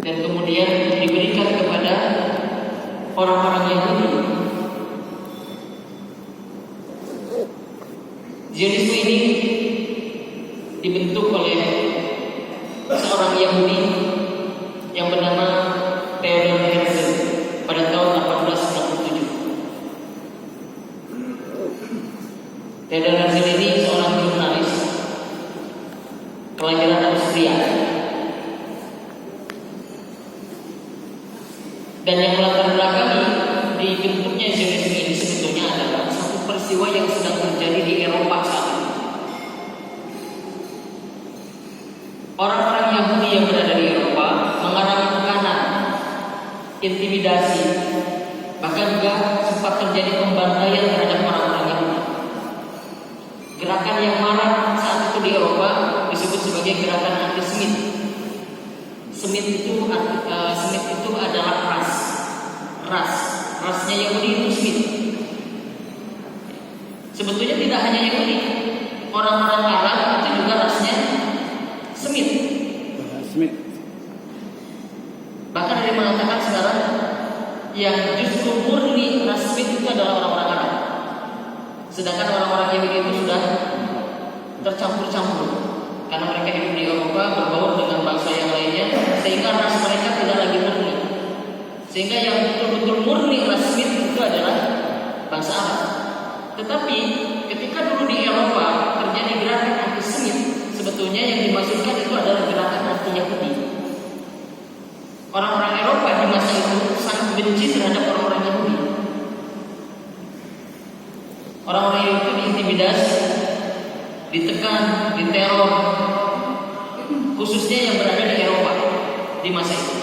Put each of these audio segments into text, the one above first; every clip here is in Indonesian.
dan kemudian diberikan kepada orang-orang Yahudi. Zionisme ini dibentuk oleh seorang Yahudi yang bernama Theodor Herzl pada tahun 1867. Theodor Herzl ini seorang jurnalis kelahiran Austria, dan yang melatar belakangi dibentuknya Zionisme ini sebetulnya adalah satu peristiwa yang sedang terjadi di Eropa saat ini. Orang-orang Yahudi yang berada di Eropa mengalami tekanan, intimidasi, bahkan juga sempat terjadi pembantaian terhadap orang-orang Yahudi. Gerakan yang marak saat itu di Eropa disebut sebagai gerakan anti-Semit. Semit itu adalah rasnya Yahudi itu Semit. Sebetulnya tidak hanya Yahudi, orang-orang Arab itu juga rasnya Semit. Bahkan ada yang mengatakan sekarang yang justru murni ras Semit itu adalah orang-orang Arab, sedangkan orang-orang Yahudi itu sudah tercampur-campur karena mereka hidup di Eropa, berbaur dengan bangsa yang lainnya, sehingga ras mereka tidak lagi murni. Sehingga yang betul-betul murni ras Semit itu adalah bangsa Arab. Tetapi ketika dulu di Eropa terjadi gerakan anti-Semit, sebetulnya yang dimaksudkan itu adalah gerakan anti-Yahudi. Orang-orang Eropa di masa itu sangat benci terhadap orang-orang Yahudi. Orang-orang Yahudi itu diintimidasi, ditekan, diteror, khususnya yang berada di Eropa di masa itu.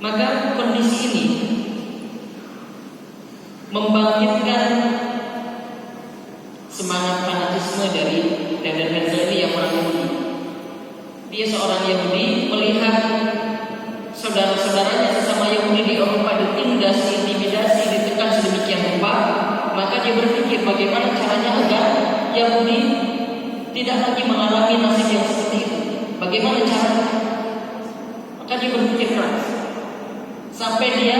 Maka kondisi ini membangkitkan semangat fanatisme dari Theodor Herzl ini yang orang Yahudi. Dia seorang Yahudi melihat saudara-saudaranya sesama Yahudi di Eropa ditindas, diintimidasi, ditekan sedemikian rupa, maka dia berpikir bagaimana caranya agar Yahudi tidak lagi mengalami nasib yang seperti itu. Bagaimana caranya? Maka dia berpikir keras sampai dia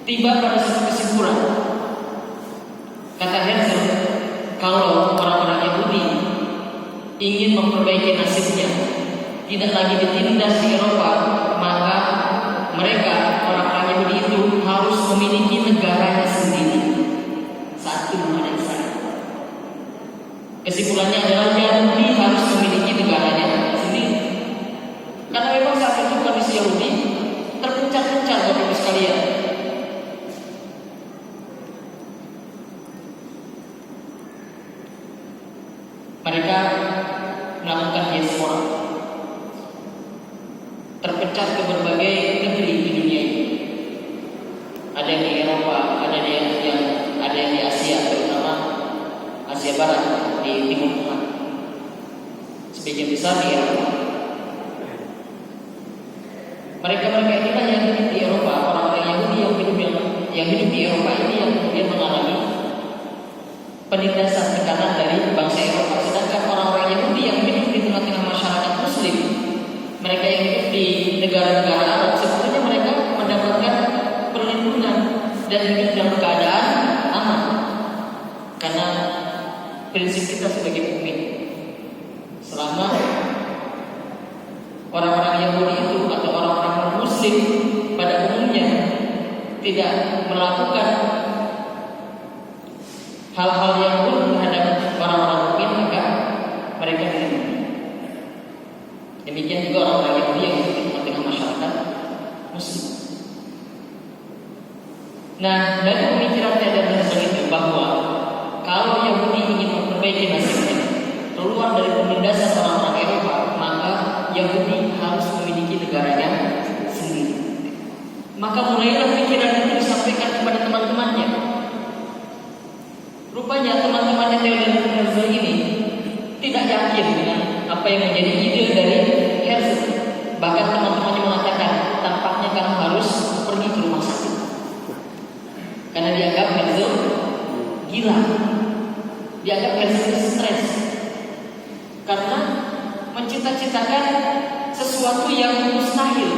tiba pada satu kesimpulan. Kata Herzl, kalau orang-orang Yahudi ingin memperbaiki nasibnya, tidak lagi ditindas di Eropa, maka mereka, orang-orang Yahudi itu harus memiliki negaranya sendiri. Satu ada di sana. Kesimpulannya adalah Yahudi harus memiliki negaranya sendiri. Karena memang saat itu kondisi Yahudi terpencar-pencar Bapak Ibu sekalian. Mereka melakukan diaspora, terpecah ke berbagai negeri di dunia ini. Ada yang di Eropa, ada yang di Asia, terutama Asia Barat, di Timur Tengah. Sebagian besar di Eropa. Mereka inilah yang hidup di Eropa, orang-orang Yahudi yang hidup di Eropa ini yang kemudian mengalami penindasan, tekanan dari bangsa Eropa. Sedangkan orang-orang Yahudi yang hidup di tengah-tengah masyarakat Muslim, mereka yang hidup di negara-negara Arab, sebetulnya mereka mendapatkan perlindungan dan hidup dalam keadaan aman. Karena prinsip kita sebagai mukmin, selama orang-orang Yahudi itu atau orang-orang Muslim pada umumnya tidak melakukan hal-hal yang buruk terhadap orang-orang mukmin, maka mereka dilindungi. Demikian juga orang-orang Yahudi yang hidup di tengah-tengah masyarakat Muslim. Nah, dari pemikiran Theodor Herzl itu bahwa kalau Yahudi ingin memperbaiki nasibnya, keluar dari penindasan orang-orang Eropa, maka Yahudi harus memiliki negaranya sendiri. Maka mulailah pikiran itu disampaikan kepada teman-temannya. Rupanya teman-temannya Theodor Herzl ini tidak yakin dengan apa yang menjadi ide dari Herzl. Bahkan teman-temannya mengatakan, tampaknya kamu harus pergi ke rumah sakit, karena dianggap Herzl gila, dianggap Herzl stres karena mencita-citakan sesuatu yang mustahil.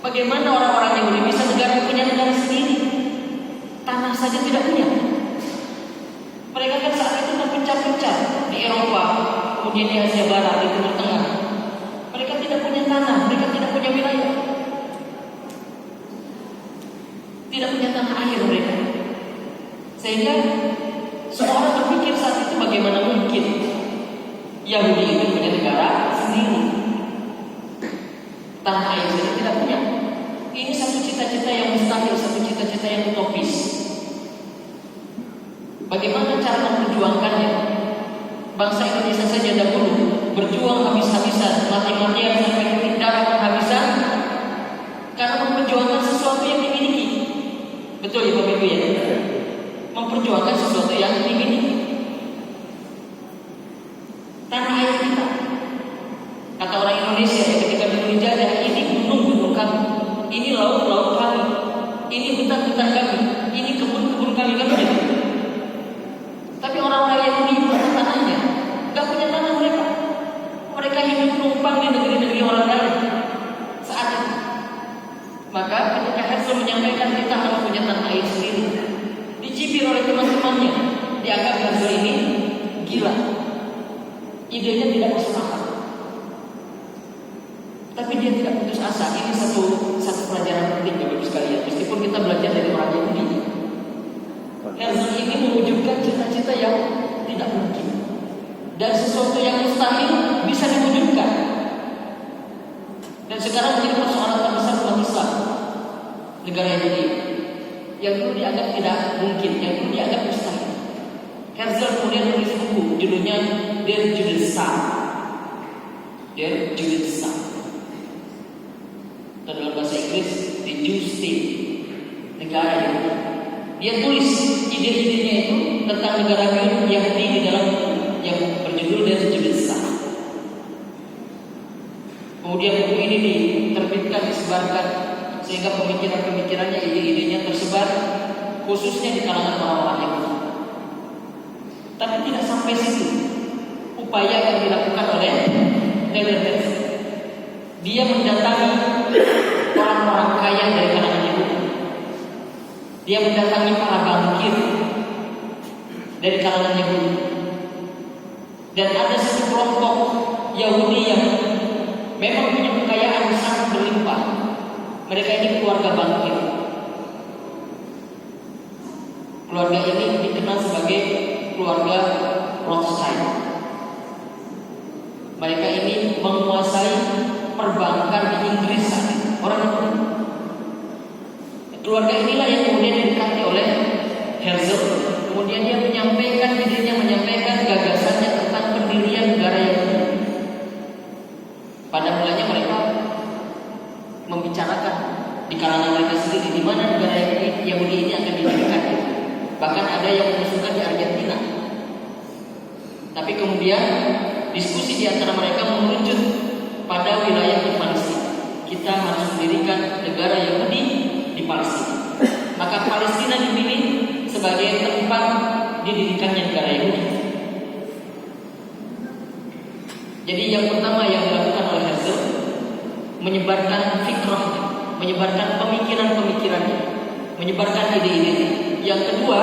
Bagaimana orang-orang Yahudi bisa punya negara sendiri? Tanah saja tidak punya. Mereka kan saat itu terpecah-pecah di Eropa, kemudian di Asia Barat, di Timur Tengah. Mereka tidak punya tanah, mereka tidak punya wilayah, tidak punya tanah air mereka. Sehingga seorang berpikir saat itu, bagaimana mungkin Yahudi itu punya negara sendiri? Tanah air saja tidak punya. Ini satu cita-cita yang mustahil, satu cita-cita yang utopis. Bagaimana cara memperjuangkannya? Bangsa Indonesia saja dahulu berjuang habis-habisan, mati-matian sampai darah penghabisan karena memperjuangkan sesuatu yang dimiliki. Betul ya Bapak Ibu ya? Memperjuangkan sesuatu yang dimiliki. Tanah air kita. Kata orang Indonesia ya, ketika dulu dijajah, ini gunung-gunung kami, ini laut-laut kami, ini hutan-hutan kami, ini kebun-kebun kami, kan begitu. Tapi orang-orang yang punya tanahnya, gak punya tanah mereka. Mereka hidup numpang di negeri-negeri orang lain saat itu. Maka ketika Herzl menyampaikan kita harus punya tanah air sendiri, dicibir oleh teman-temannya, dianggap Herzl ini gila. Idenya tidak masuk akal. Tapi dia tidak putus asa. Ini satu pelajaran penting Bapak Ibu sekalian. Meskipun kita belajar dari orang Yahudi, Herzl ini mewujudkan cita-cita yang tidak mungkin, dan sesuatu yang mustahil bisa diwujudkan. Dan sekarang menjadi persoalan terbesar umat Islam, negara Yahudi yang dulu dianggap tidak mungkin, yang dulu dianggap mustahil. Herzl kemudian menulis buku judulnya Der Judenstaat. Der Judenstaat. Dalam bahasa Inggris The Jew State, negara Yahudi. Dia tulis ide-idenya itu tentang negara Yahudi di dalam yang berjudul Der Judenstaat. Kemudian buku ini diterbitkan, disebarkan, sehingga pemikiran-pemikirannya, ide-idenya tersebar khususnya di kalangan orang-orang Yahudi. Tapi tidak sampai situ upaya yang dilakukan oleh Herzl. Dia mendatangi orang-orang kaya dari kalangan Yahudi. Dia mendatangi para bankir dari kalangan Yahudi. Dan ada satu kelompok Yahudi yang memang punya kekayaan yang sangat berlimpah. Mereka ini keluarga bankir. Keluarga ini dikenal sebagai keluarga Rothschild. Mereka ini menguasai perbankan di Inggris saat itu. Keluarga inilah yang kemudian didekati oleh Herzl. Kemudian dia menyampaikan idenya, menyampaikan gagasannya tentang pendirian negara Yahudi. Pada mulanya mereka membicarakan di kalangan mereka sendiri di mana negara Yahudi ini akan didirikan. Bahkan ada yang mengusulkan di Argentina. Tapi kemudian diskusi di antara mereka merujuk pada wilayah di Palestina. Kita harus mendirikan negara Yahudi di Palestina. Maka Palestina dipilih sebagai tempat didirikannya negara Yahudi. Jadi yang pertama yang dilakukan oleh Herzl, menyebarkan fikrahnya, menyebarkan pemikiran-pemikirannya, menyebarkan ide-idenya. Yang kedua,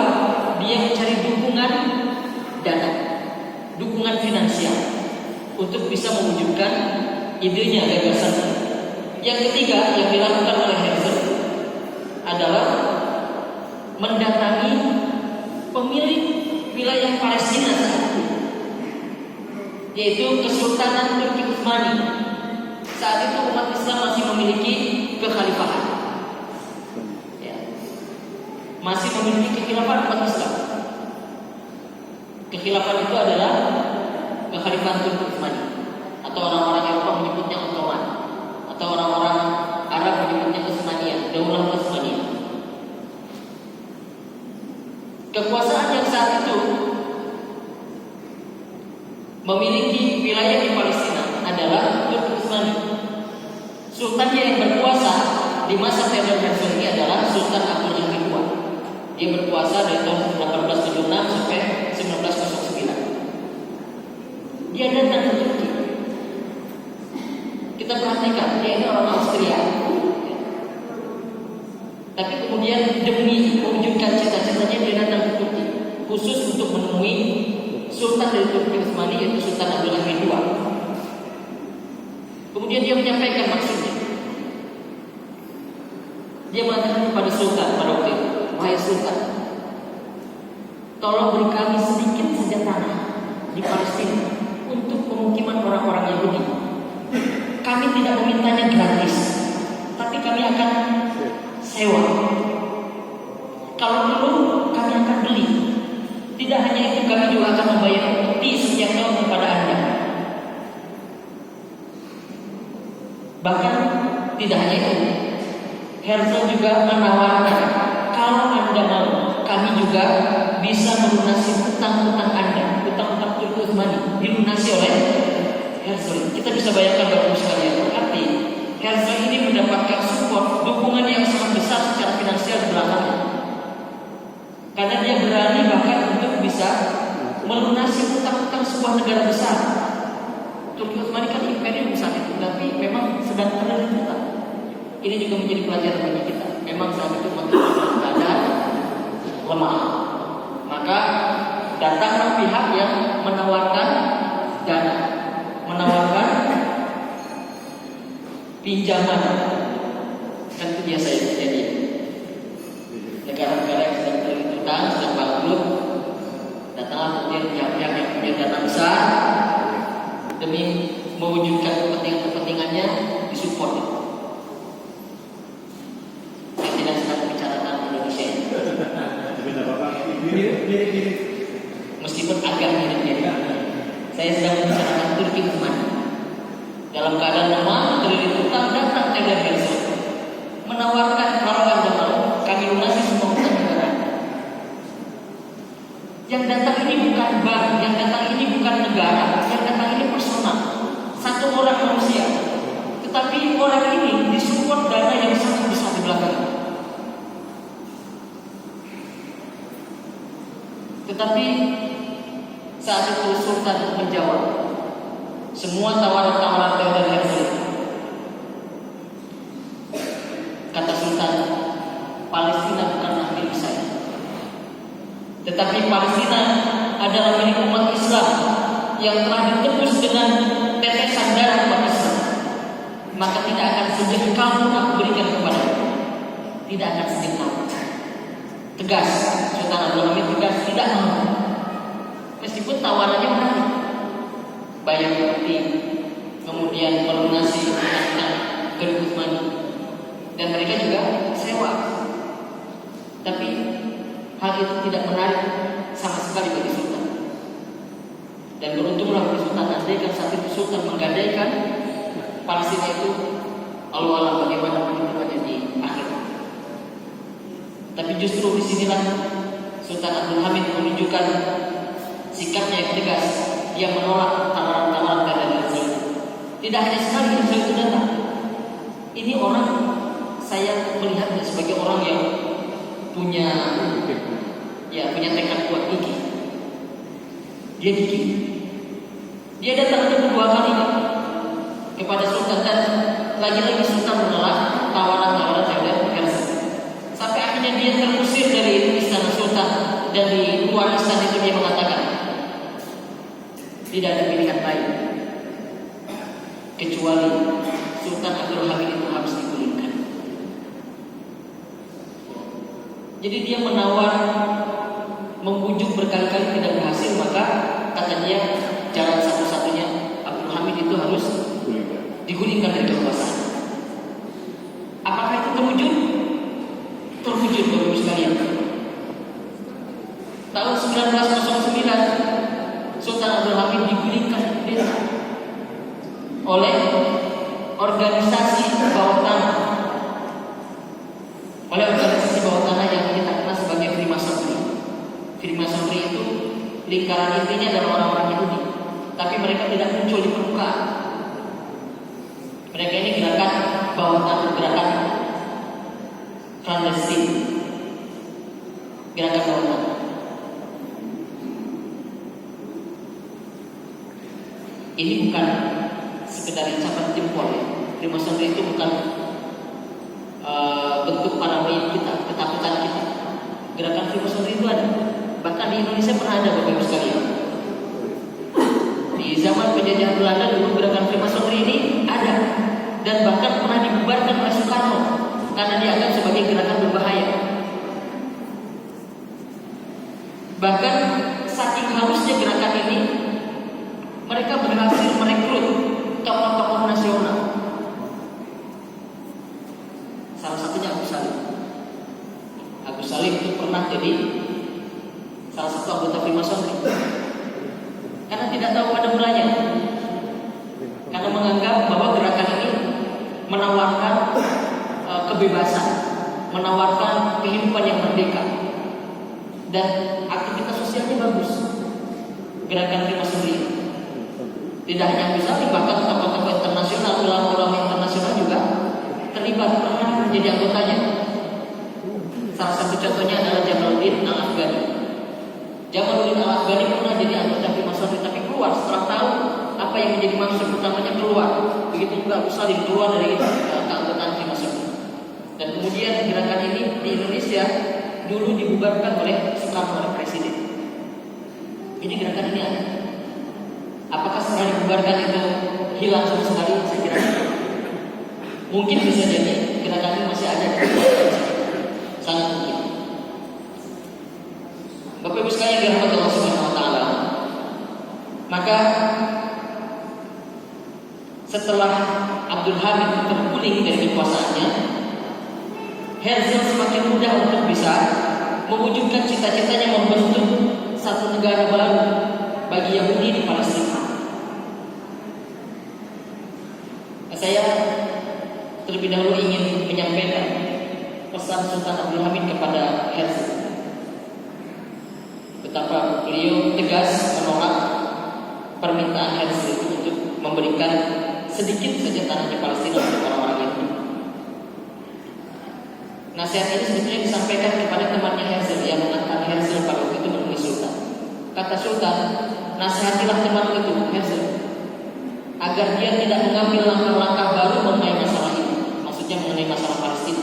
dia mencari dukungan dana, dukungan finansial untuk bisa mewujudkan idenya, gagasannya. Yang ketiga yang dilakukan oleh Herzl adalah mendatangi pemilik wilayah Palestina saat itu, yaitu Kesultanan Turki Utsmani. Saat itu umat Islam masih memiliki kekhalifahan, masih memiliki kekhilafan umat Islam. Kekhilafan itu adalah kekhalifahan Turki Utsmani, atau orang-orang Eropa menyebutnya Ottoman, atau orang-orang Arab menyebutnya Utsmaniyah, Daulah Utsmaniyah. Kekuasaan yang saat itu memiliki wilayah di Palestina adalah Turki Utsmani. Sultan yang berkuasa di masa Theodor Herzl ini adalah Sultan Abdul Hamid II. Dia berkuasa dari tahun 1876 sampai 1909. Dia datang ke Turki. Kita perhatikan, dia ini orang Austria. Tapi kemudian demi mewujudkan cita-citanya dia datang ke Turki khusus untuk menemui Sultan dari Turki Utsmani, yaitu Sultan Abdul Hamid II. Kemudian dia menyampaikan maksudnya. Dia mengatakan kepada Sultan pada waktu itu, wahai Sultan, tolong beri kami sedikit saja tanah di Palestina untuk pemukiman orang-orang Yahudi. Kami tidak memintanya gratis, tapi kami akan sewa. Kalau perlu kami akan beli. Tidak hanya itu, kami juga akan membayar upeti setiap tahun kepada Anda. Bahkan tidak hanya itu, Herzl juga menawarkan, kalau Anda mau, kami juga bisa melunasi hutang-hutang Anda, hutang-hutang Turki Utsmani dilunasi oleh Herzl. Kita bisa bayangkan Bapak Ibu sekalian, berarti Herzl ini mendapatkan support, dukungan yang sangat besar secara finansial di belakangnya. Karena dia berani bahkan untuk bisa melunasi hutang-hutang sebuah negara besar. Turki Utsmani kan imperium saat itu, tapi memang sedang terlilit hutang. Ini juga menjadi pelajaran bagi kita. Memang saat itu keadaan lemah. Maka datanglah pihak yang menawarkan dana, menawarkan pinjaman. Kan itu biasa ya terjadi. Negara-negara yang sedang terlilit hutang, sedang bangkrut, datanglah kemudian pihak-pihak yang punya dana besar demi mewujudkan kepentingan-kepentingannya disupport. Saya tidak sedang membicarakan Indonesia ini. Meskipun agak mirip-mirip. Saya sedang membicarakan Turki Utsmani. Dalam keadaan lemah, terlilit hutang, datang Theodor Herzl menawarkan, kalau Anda mau, kami lunasi semua hutang negara. Yang datang ini bukan bank, yang datang ini bukan negara, yang datang ini personal, satu orang manusia. Tetapi orang ini disupport dana yang sangat besar di belakangnya. Tetapi saat itu Sultan menjawab semua tawaran-tawaran Theodor Herzl. Kata Sultan, Palestina bukanlah milik saya, tetapi Palestina adalah milik umat Islam yang telah ditebus dengan tetesan darah umat Islam. Maka tidak akan sejengkal pun aku berikan kepada-Mu. Tidak akan sejengkal. Tegas, Sultan Abdul Hamid tegas, tidak mau. Meskipun tawarannya menarik, bayar upeti, kemudian melunasi hutang Turki Utsmani, dan mereka juga sewa. Tapi hal itu tidak menarik sama sekali bagi Sultan. Dan beruntunglah bagi Sultan, andaikan saat itu Sultan menggadaikan Palestina itu, Allah bagaimana perhitungannya di akhir. Tapi justru disinilah Sultan Abdul Hamid menunjukkan sikapnya yang tegas. Dia menolak tawaran-tawaran dari Herzl. Tidak hanya sekali Herzl itu datang. Ini orang, saya melihatnya sebagai orang yang punya tekad kuat, gigih. Dia gigih. Dia datang kedua kali kepada Sultan, dan lagi-lagi Sultan menolak tawaran-tawaran dari Herzl. Sampai akhirnya dia terusir dari istana Sultan, dan di luar istana itu dia mengatakan, tidak ada pilihan lain kecuali Sultan Abdul Hamid itu harus digulingkan. Jadi dia menawar, membujuk berkali-kali tidak berhasil, maka kata dia jalan satu-satunya Abdul Hamid itu harus digulingkan dari kekuasaan. Apakah itu terwujud? Terwujud, Bapak Ibu sekalian. Tahun 1909 Sultan Abdul Hamid digulingkan oleh organisasi bawah tanah, yang kita kenal sebagai Freemasonry. Freemasonry itu lingkaran intinya adalah orang-orang Yahudi, tapi mereka tidak muncul di permukaan. Mereka ini gerakan bawah tanah, gerakan clandestine, gerakan bawah tanah. Ini bukan sekedar capat jempol ya. Freemasonry itu bukan bentuk paranoid kita, ketakutan kita. Gerakan Freemasonry itu ada. Bahkan di Indonesia pernah ada, Bapak Ibu sekalian. Di zaman penjajahan Belanda dulu gerakan Freemasonry ini ada, dan bahkan pernah dibubarkan oleh Soekarno karena dianggap sebagai gerakan berbahaya. Bahkan saking halusnya gerakan ini, mereka berhasil merekrut tokoh-tokoh nasional. Salah satunya Agus Salim. Agus Salim itu pernah jadi salah satu anggota Freemasonry karena tidak tahu pada mulanya, karena menganggap bahwa gerakan ini menawarkan kebebasan, menawarkan kehidupan yang merdeka, dan aktivitas sosialnya bagus. Gerakan Freemasonry tidak hanya bisa, bahkan tokoh-tokoh internasional, ulama-ulama internasional juga terlibat, pernah menjadi anggotanya. Salah satu contohnya adalah Jamaluddin Al-Afghani. Jamaluddin Al-Afghani pernah jadi anggota Freemasonry, tapi keluar setelah tahu apa yang menjadi maksud utamanya, keluar. Begitu juga Abu Salim keluar dari keanggotaan Freemasonry. Dan kemudian gerakan ini di Indonesia dulu dibubarkan oleh Soekarno, oleh Presiden. Jadi gerakan ini ada. Apakah setelah dibubarkan itu hilang sama sekali? Saya kira mungkin bisa jadi gerakan ini masih ada, sangat mungkin. Bapak Ibu sekalian dirahmati Allah Subhanahu wa taala. Maka setelah Abdul Hamid terguling dari kekuasaannya, Herzl semakin mudah untuk bisa mewujudkan cita-citanya membentuk satu negara baru bagi Yahudi di Palestina. Saya terlebih dahulu ingin menyampaikan pesan Sultan Abdul Hamid kepada Herzl. Betapa beliau tegas menolak permintaan Herzl untuk memberikan sedikit saja tanah di Palestina untuk orang-orang Yahudi. Nasihat ini sebetulnya disampaikan kepada temannya Herzl yang mengatakan Herzl pada waktu itu menemui Sultan. Kata Sultan, nasihatilah teman itu Herzl agar dia tidak mengambil langkah-langkah baru mengenai masalah ini, maksudnya mengenai masalah Palestina.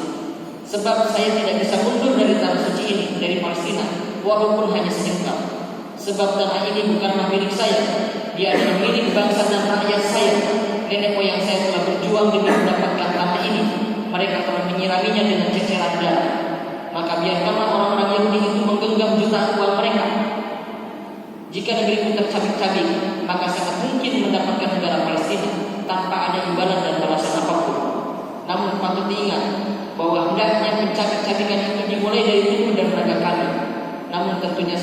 Sebab saya tidak bisa mundur dari tanah suci ini, dari Palestina, walaupun hanya sebentar. Sebab tanah ini bukanlah milik saya, dia adalah milik bangsa dan rakyat saya. Nenek moyang saya telah berjuang demi mendapatkan tanah ini. Mereka telah menyiraminya dengan ceceran darah. Maka biarkanlah orang-orang Yahudi itu menggenggam jutaan uang mereka. Jika negeriku tercabik-cabik, maka sangat mungkin mendapatkan negara Palestina tanpa ada imbalan dan balasan apapun. Namun patut diingat bahwa hendaknya pencabik-cabikan itu dimulai dari tubuh dan raga kami. Namun tentunya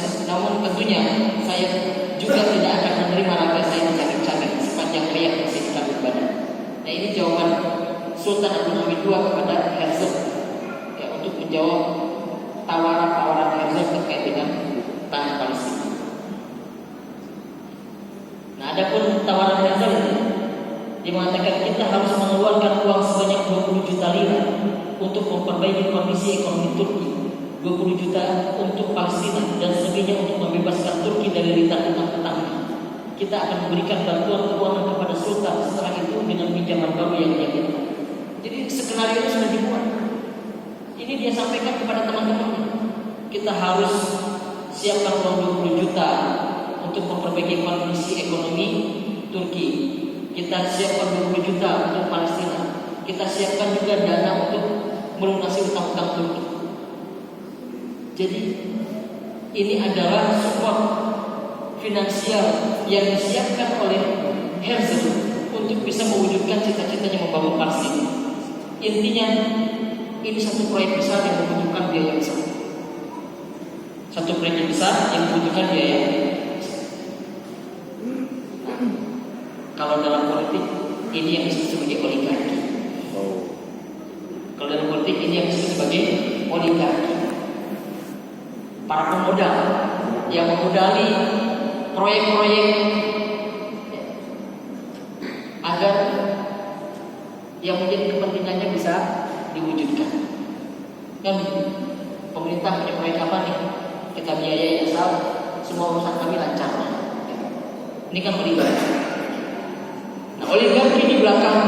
saya juga tidak akan menerima raga saya dicabik-cabik sepanjang mayat masih dicabik badan. Nah, ini jawaban Sultan Abdul Hamid II kepada Herzl, ya, untuk menjawab tawaran-tawaran Herzl terkait dengan tanah Palestina. Nah, adapun tawaran Herzl, dia mengatakan kita harus mengeluarkan uang sebanyak 20 juta lira untuk memperbaiki kondisi ekonomi Turki, 20 juta untuk Palestina, dan selebihnya untuk membebaskan Turki dari rintangan utang-utangnya. Kita akan memberikan bantuan keuangan kepada Sultan setelah itu dengan pinjaman baru yang dia minta. Jadi skenario sudah dibuat. Ini dia sampaikan kepada teman-temannya. Kita harus siapkan uang 20 juta untuk memperbaiki kondisi ekonomi Turki. Kita siapkan 20 juta untuk Palestina. Kita siapkan juga dana untuk melunasi utang-utang Turki. Jadi ini adalah support finansial yang disiapkan oleh Herzl untuk bisa mewujudkan cita-citanya membangun Palestina. Intinya ini satu proyek besar yang membutuhkan biaya besar. Satu proyek besar yang membutuhkan biaya besar. Nah, kalau dalam politik ini yang disebut sebagai oligarki. Kalau dalam politik ini yang disebut sebagai oligarki. Para pemodal yang memodali proyek-proyek agar yang menjadi kepentingannya bisa diwujudkan. Kan pemerintah punya proyek apa nih? Kita biayai asal semua urusan kami lancar. Ini kan oligarki. Nah, oligarki di belakang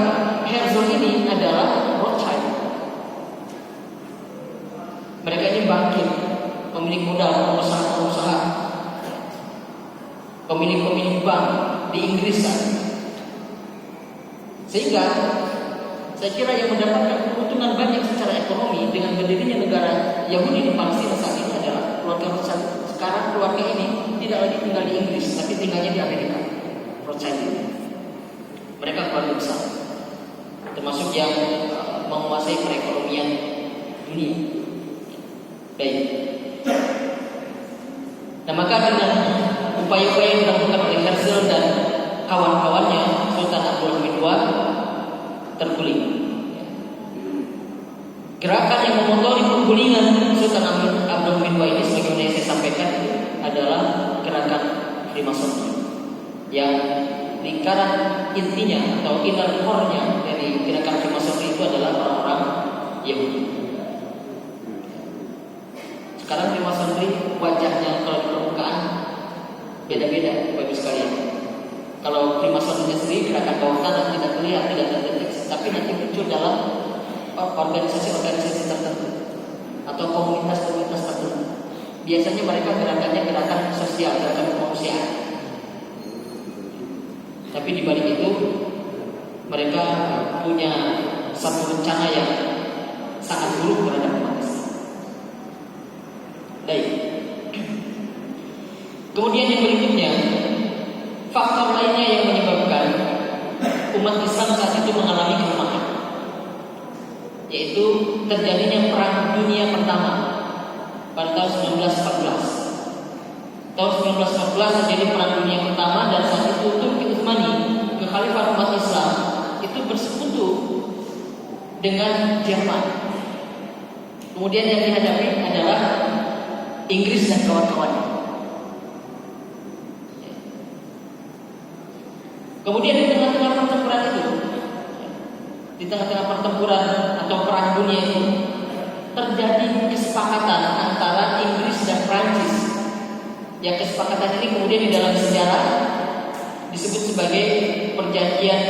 Herzog ini adalah Rothschild. Mereka ini bangkit, pemilik modal, pengusaha-pengusaha, pemilik-pemilik bank di Inggris. Sehingga saya kira yang mendapatkan keuntungan banyak secara ekonomi dengan berdirinya negara Yahudi di Palestina saat ini adalah keluarga Rothschild. Sekarang keluarga ini tidak lagi tinggal di Inggris, tapi tinggalnya di Amerika. Rothschild ini, mereka keluarga besar, termasuk yang menguasai perekonomian dunia. Baik. Nah, maka dengan upaya-upaya yang dilakukan oleh Herzl dan kawan-kawannya, Sultan Abdul Hamid II terguling. Gerakan yang memotori penggulingan Sultan Abdul Hamid II ini, sebagaimana yang saya sampaikan, adalah gerakan Freemasonry, yang lingkaran intinya atau inner core-nya dari gerakan Freemasonry itu adalah orang-orang Yahudi. Sekarang Freemasonry wajahnya kalau di permukaan beda-beda, Bapak sekalian. Kalau Freemasonry sendiri gerakan bawah tanah tidak terlihat, tidak terdeteksi, tapi nanti muncul dalam organisasi-organisasi tertentu atau komunitas-komunitas tertentu. Biasanya mereka gerakannya gerakan sosial, gerakan kemanusiaan. Tapi di balik itu mereka punya satu rencana yang sangat buruk terhadap umat Islam. Baik. Kemudian yang berikutnya, faktor lainnya yang menyebabkan umat Islam saat itu mengalami kelemahan, yaitu terjadinya Perang Dunia Pertama pada tahun 1914. Tahun 1914 terjadi Perang Dunia Pertama, dan saat itu Turki Utsmani, kekhalifan umat Islam, itu bersekutu dengan Jerman. Kemudian yang dihadapi adalah Inggris dan kawan-kawannya. Kemudian di tengah-tengah pertempuran itu, di tengah-tengah pertempuran atau perang dunia itu, terjadi kesepakatan antara Inggris dan Prancis. Yang kesepakatan ini kemudian di dalam sejarah disebut sebagai perjanjian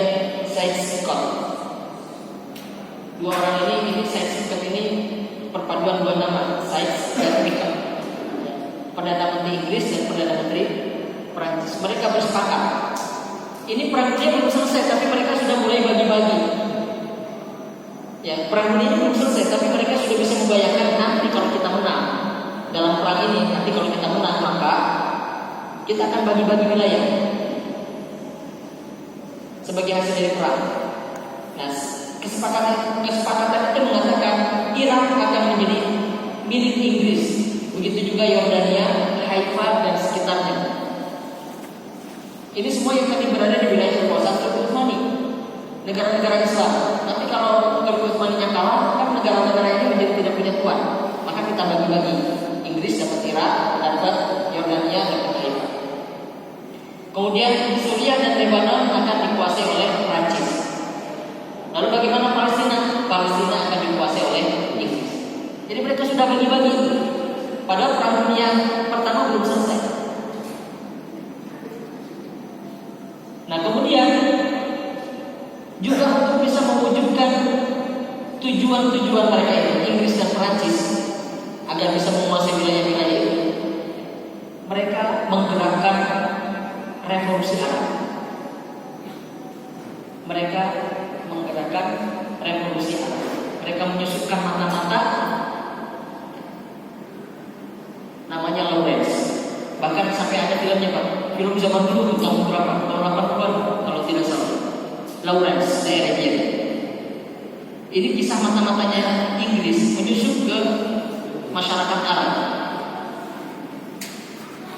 Sykes-Picot. Dua orang ini Sykes-Picot ini perpaduan dua nama, Sykes dan Picot, Perdana Menteri Inggris dan Perdana Menteri Prancis. Mereka bersepakat. Ini perang dunia belum selesai, tapi mereka sudah mulai bagi-bagi. Ya, perang dunia belum selesai, tapi mereka sudah bisa membayangkan nanti kalau kita menang dalam perang ini, nanti kalau kita menang maka kita akan bagi-bagi wilayah sebagai hasil dari perang. Nah, kesepakatan itu mengatakan Irak akan menjadi milik Inggris, begitu juga Yordania, Haifa dan sekitarnya. Ini semua yang tadi berada di wilayah kekuasaan Turki Utsmani, negara-negara Islam. Nanti kalau Turki Utsmaninya kalah, kan negara-negara ini menjadi tidak punya tuan. Maka kita bagi-bagi. Inggris dapat Irak, dapat Yordania, dapat Haifa. Kemudian Suriah dan Lebanon akan dikuasai oleh Prancis. Lalu bagaimana Palestina? Palestina akan dikuasai oleh Inggris. Jadi mereka sudah bagi-bagi. Padahal perang dunia pertama belum selesai. Nah, kemudian juga untuk bisa mewujudkan tujuan-tujuan mereka itu, Inggris dan Prancis, agar bisa menguasai wilayah-wilayah itu, mereka menggerakkan revolusi Arab. Mereka menggerakkan revolusi Arab. Mereka menyusupkan mata-mata, namanya Lawrence. Bahkan sampai ada filmnya, Pak. Film zaman dulu tahun berapa? Tahun 80-an kalau tidak salah. Lawrence, daerah dia. Ini kisah mata-matanya Inggris menyusup ke masyarakat Arab.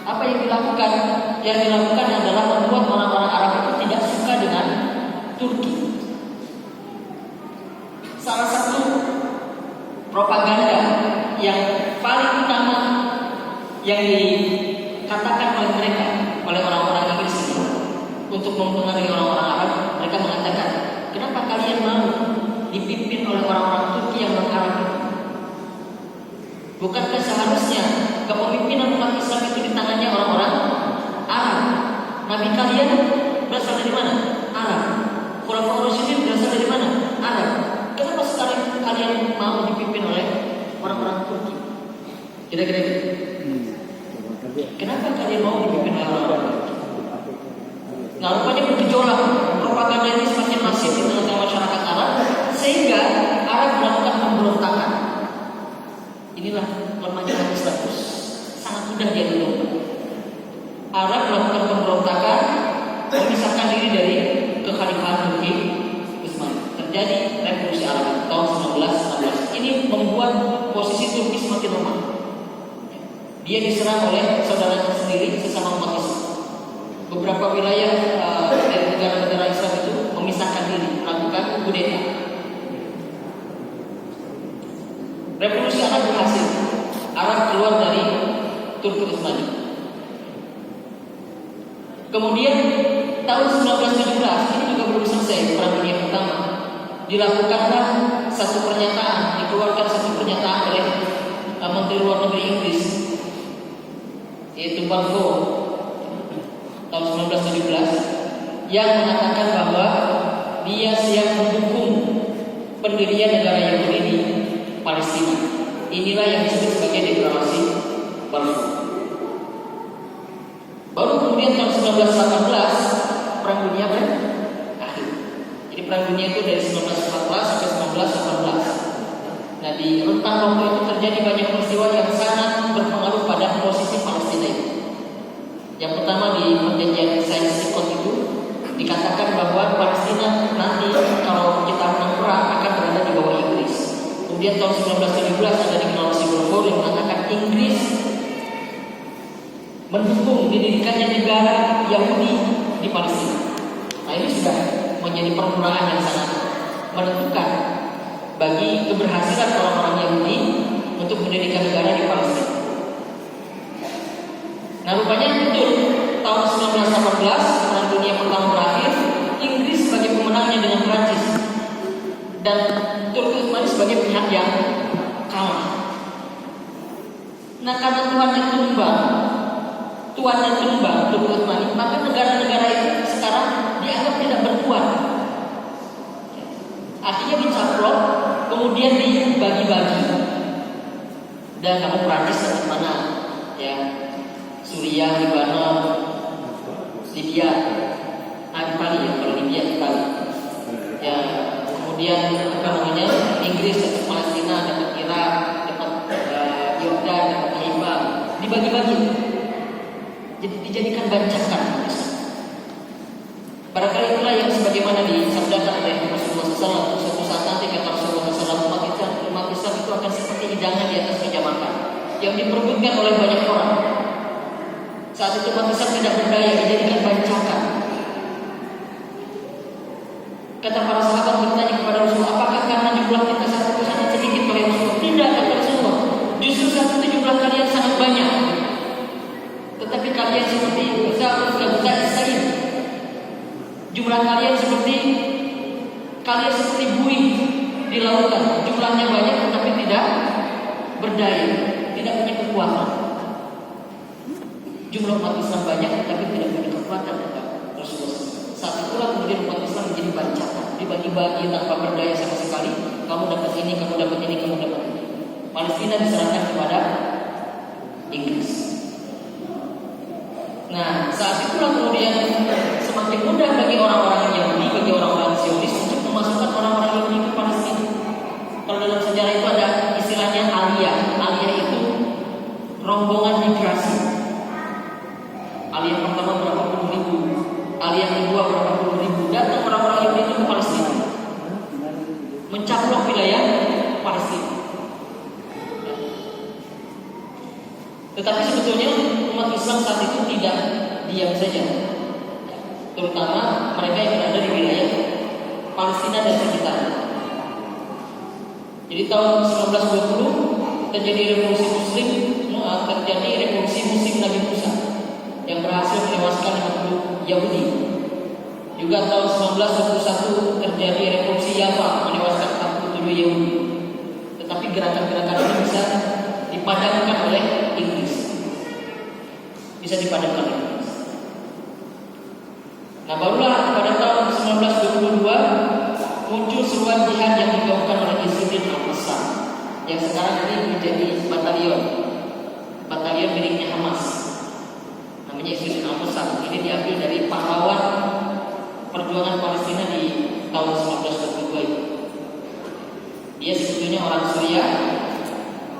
Apa yang dilakukan? Yang dilakukan adalah membuat orang-orang Arab itu tidak suka dengan Turki. Salah satu propaganda yang paling utama yang dikatakan oleh mereka, oleh orang-orang Inggris ini, untuk mempengaruhi orang-orang Arab, mereka mengatakan, kenapa kalian mau dipimpin oleh orang-orang Turki yang non-Arab? Bukankah seharusnya kepemimpinan umat Islam itu di tangannya orang-orang Arab? Nabi kalian berasal dari mana? Arab. Khulafaur Rasyidin berasal dari mana? mau dipimpin oleh orang-orang Turki. Kira-kira gitu. Kenapa kalian mau dipimpin oleh orang-orang Turki? Nah, rupanya bergejolak, propaganda ini semakin masif di tengah masyarakat Arab, sehingga Arab melakukan pemberontakan. Inilah lemahnya umat Islam, sangat mudah dia dilakukan. Arab melakukan pemberontakan, memisahkan diri dari kekhalifahan Turki Utsmani. Terjadi revolusi Arab tahun 1916. Ini membuat posisi Turki semakin lemah. Dia diserang oleh saudaranya sendiri, sesama umat Islam. Beberapa wilayah dari negara-negara Islam itu memisahkan diri, melakukan kudeta. Revolusi Arab berhasil. Arab keluar dari Turki Utsmani. Kemudian tahun 1917 ini juga belum selesai Perang Dunia Pertama. Dilakukanlah satu pernyataan, dikeluarkan satu pernyataan oleh Menteri Luar Negeri Inggris, yaitu Balfour, tahun 1917, yang mengatakan bahwa dia siap mendukung pendirian negara Yahudi di Palestina. Inilah yang disebut sebagai deklarasi Balfour. Baru kemudian tahun 1918 Perang Dunia berakhir. Jadi Perang Dunia itu dari 1914 sampai 1918. Nah, di rentang waktu itu terjadi banyak peristiwa yang sangat berpengaruh pada posisi Palestina itu. Yang pertama, di perjanjian Sykes-Picot itu dikatakan bahwa Palestina nanti kalau kita menang perang akan berada di bawah Inggris. Kemudian tahun 1917 ada deklarasi Balfour yang mengatakan Inggris mendukung didirikannya negara Yahudi di Palestina. Nah, ini sudah menjadi permulaan yang sangat menentukan bagi keberhasilan orang-orang Yahudi untuk mendirikan negara di Palestina. Nah, rupanya betul tahun 1918 Perang Dunia Pertama berakhir, Inggris sebagai pemenangnya dengan Prancis dan Turki Utsmani sebagai pihak yang kalah. Nah, karena Tuhan yang tumbang Turki Utsmani, maka negara-negara itu sekarang dianggap tidak bertuan. Artinya dicaplok, kemudian dibagi-bagi. Dan kamu Prancis tempat mana? Ya, Suriah, Lebanon, Libya, Itali ya, kalau Libya Itali. Ya, kemudian Inggris dapat Palestina, dapat Irak, dapat Yordan, dapat Haifa, dibagi-bagi. Jadi dijadikan bancakan. Barangkali itulah yang sebagaimana disabdakan oleh Rasulullah SAW. Suatu saat nanti kata Rasulullah SAW, umat Islam itu akan seperti hidangan di atas meja makan yang diperebutkan oleh banyak orang. Saat itu umat Islam tidak berdaya, dijadikan bancakan. Kata para sahabat bertanya kepada Rasulullah, apakah karena jumlah kita satu sangat sedikit oleh Rasulullah? Tidak, kata Rasulullah. Justru saat itu jumlah kalian sangat banyak. Tetapi kalian seperti buta Israel. Jumlah kalian seperti buih di lautan. Jumlahnya banyak tetapi tidak berdaya, tidak punya kekuatan. Jumlah umat Islam banyak tetapi tidak punya kekuatan, kata Rasulullah. Saat itulah kemudian umat Islam menjadi bancakan, dibagi-bagi tanpa berdaya sama sekali. Kamu dapat ini, kamu dapat ini, kamu dapat ini. Palestina diserahkan kepada Inggris. Nah, saat itulah kemudian semakin mudah bagi orang-orang Yahudi, bagi orang-orang Zionis untuk memasukkan orang-orang Yahudi ke Palestina. Kalau dalam sejarah itu ada istilahnya aliyah. Aliyah itu rombongan migrasi. Aliyah pertama berapa puluh ribu, aliyah kedua berapa puluh ribu. Datang orang-orang Yahudi itu ke Palestina, mencaplok wilayah Palestina. Tetapi sebetulnya umat Islam saat itu tidak diam saja, terutama mereka yang berada di wilayah Palestina dan sekitarnya. Jadi tahun 1920 terjadi revolusi Muslim, terjadi revolusi Muslim Nabi Musa yang berhasil menewaskan 50 Yahudi. Juga tahun 1921 terjadi revolusi Yafa menewaskan 47 Yahudi. Tetapi gerakan-gerakan ini bisa dipadamkan oleh Inggris. Bisa dipadamkan oleh Inggris. Nah, barulah pada tahun 1922 muncul seruan jihad yang digaungkan oleh Izzuddin Al-Qassam. yang sekarang ini menjadi batalion miliknya Hamas, namanya Isudin Al-Qassam. Ini diambil dari pahlawan perjuangan Palestina di tahun 1922 itu. Dia sebetulnya orang Suriah,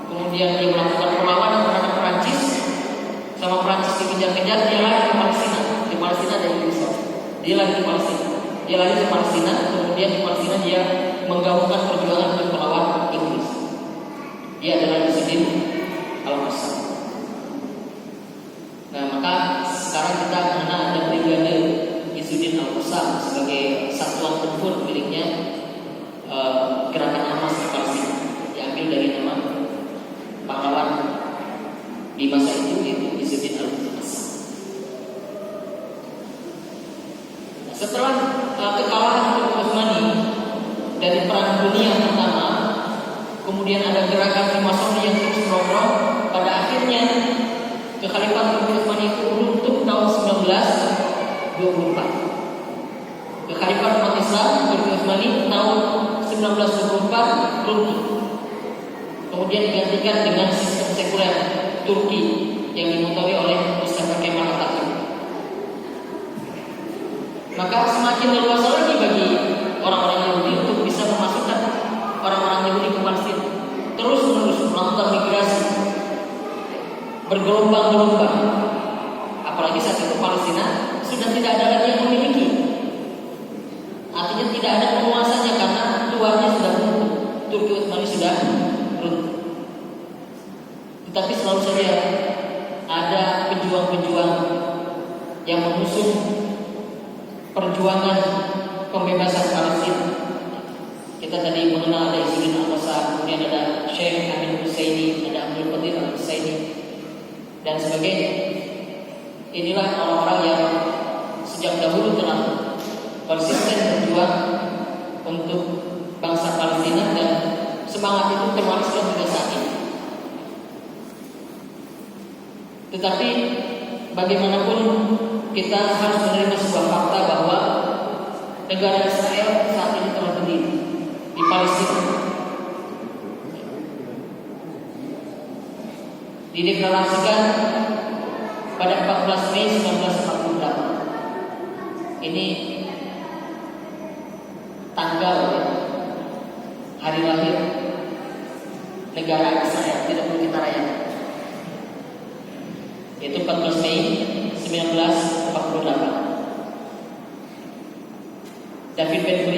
kemudian dia melakukan perlawanan terhadap Perancis, sama Perancis dikejar-kejar, dia lari ke Palestina. Di Palestina ada Indonesia, dia lari ke Palestina, kemudian di Palestina dia menggabungkan perjuangan untuk melawan Inggris. Dia adalah Isudin Al-Qassam. Nah, maka sekarang kita mengenal ada brigade Isudin Al-Qassam sebagai satuan tempur miliknya gerakan Hamas di Palestina, diambil dari nama pahlawan di masa itu, yaitu Isudin Al-Qassam. Setelah kekalahan Turki Utsmani dari Perang Dunia Pertama, kemudian ada gerakan Freemasonry yang terus berkembang. Pada akhirnya kekhalifahan Turki Utsmani itu runtuh tahun 1924. Kekhalifahan umat Islam Turki Utsmani tahun 1924 runtuh. Kemudian digantikan dengan sistem sekuler Turki yang dimotori oleh Mustafa Kemal Atatürk. Maka semakin leluasa lagi bagi orang-orang Yahudi untuk bisa memasukkan orang-orang Yahudi ke Palestina, terus-menerus melakukan migrasi bergelombang-gelombang. Apalagi saat itu Palestina sudah tidak ada lagi yang memiliki, artinya tidak ada penguasanya karena tuannya sudah runtuh, Turki Utsmani sudah runtuh. Tetapi selalu saja ada pejuang-pejuang yang mengusung perjuangan pembebasan Palestina. Kita tadi mengenal ada Isudin Al-Qassam, kemudian ada Syekh Amin Husseini, ada Abdul Qadir Al-Husseini, dan sebagainya. Inilah orang-orang yang sejak dahulu telah konsisten berjuang untuk bangsa Palestina, dan semangat itu terwaris hingga saat ini. Tetapi bagaimanapun kita harus menerima sebuah fakta bahwa negara Israel saat ini telah berdiri di Palestina. Dideklarasikan pada 14 Mei 1948. Ini tanggal hari lahir negara Israel, tidak perlu kita rayakan. Yaitu 14 Mei 1948. David Ben-Gurion